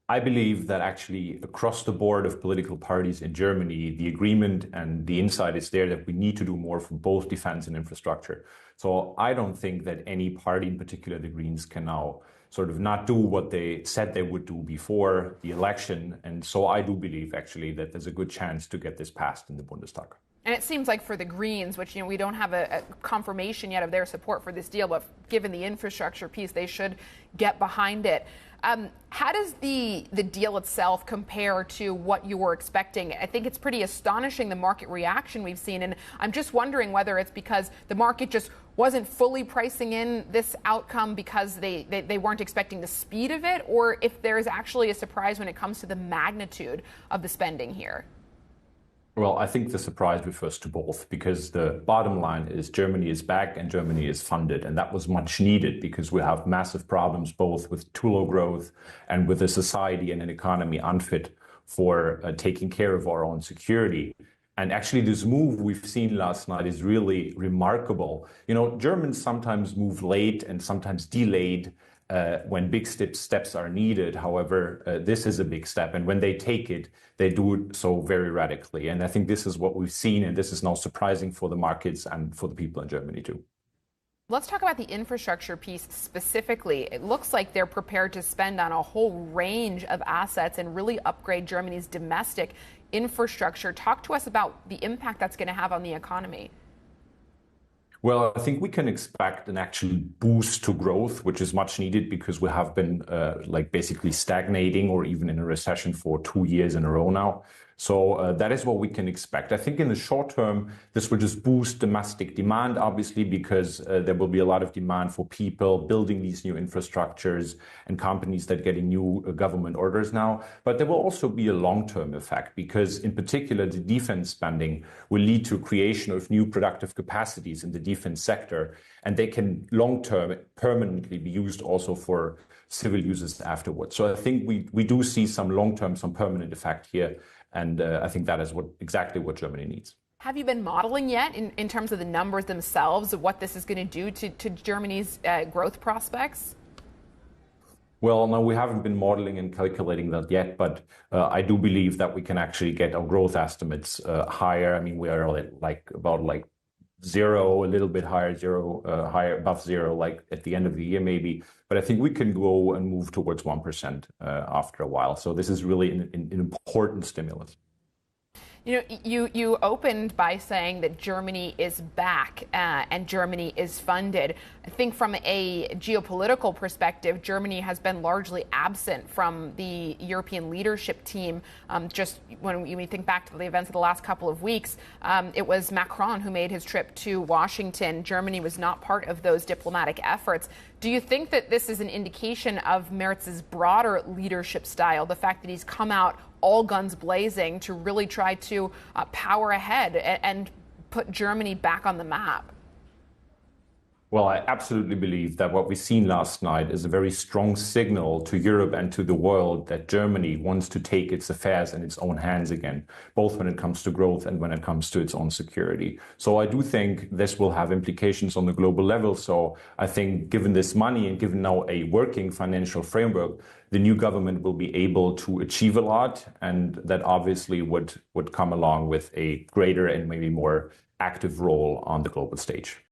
I believe that actually across the board of political parties in Germany, the agreement and the insight is there that we need to do more for both defense and infrastructure. So I don't think that any party, in particular the Greens, can now sort of not do what they said they would do before the election. And so I do believe actually that there's a good chance to get this passed in the Bundestag. And it seems like for the Greens, which, we don't have a confirmation yet of their support for this deal, but given the infrastructure piece, they should get behind it. How does the deal itself compare to what you were expecting? I think it's pretty astonishing, the market reaction we've seen. And I'm just wondering whether it's because the market just wasn't fully pricing in this outcome because they weren't expecting the speed of it, or if there's actually a surprise when it comes to the magnitude of the spending here. Well, I think the surprise refers to both, because the bottom line is Germany is back and Germany is funded. And that was much needed because we have massive problems both with too low growth and with a society and an economy unfit for taking care of our own security. And actually, this move we've seen last night is really remarkable. Germans sometimes move late and sometimes delayed when big steps are needed. However, this is a big step. And when they take it, they do it so very radically. And I think this is what we've seen. And this is now surprising for the markets and for the people in Germany, too. Let's talk about the infrastructure piece specifically. It looks like they're prepared to spend on a whole range of assets and really upgrade Germany's domestic infrastructure. Talk to us about the impact that's going to have on the economy. Well, I think we can expect an actual boost to growth, which is much needed because we have been basically stagnating or even in a recession for 2 years in a row now. So that is what we can expect. I think in the short term, this will just boost domestic demand, obviously, because there will be a lot of demand for people building these new infrastructures and companies that are getting new government orders now. But there will also be a long-term effect because, in particular, the defense spending will lead to creation of new productive capacities in the defense sector, and they can long-term permanently be used also for civil uses afterwards. So I think we do see some long-term, some permanent effect here. And I think that is exactly what Germany needs. Have you been modeling yet in terms of the numbers themselves of what this is going to do to Germany's growth prospects? Well, no, we haven't been modeling and calculating that yet, but I do believe that we can actually get our growth estimates higher. I mean, we are about zero, a little bit higher, higher above zero, like at the end of the year maybe. But I think we can go and move towards 1% after a while. So this is really an important stimulus. You opened by saying that Germany is back and Germany is funded. I think from a geopolitical perspective, Germany has been largely absent from the European leadership team. Just when we think back to the events of the last couple of weeks, it was Macron who made his trip to Washington. Germany was not part of those diplomatic efforts. Do you think that this is an indication of Merz's broader leadership style, the fact that he's come out all guns blazing to really try to power ahead and put Germany back on the map? Well, I absolutely believe that what we've seen last night is a very strong signal to Europe and to the world that Germany wants to take its affairs in its own hands again, both when it comes to growth and when it comes to its own security. So I do think this will have implications on the global level. So I think given this money and given now a working financial framework, the new government will be able to achieve a lot. And that obviously would come along with a greater and maybe more active role on the global stage.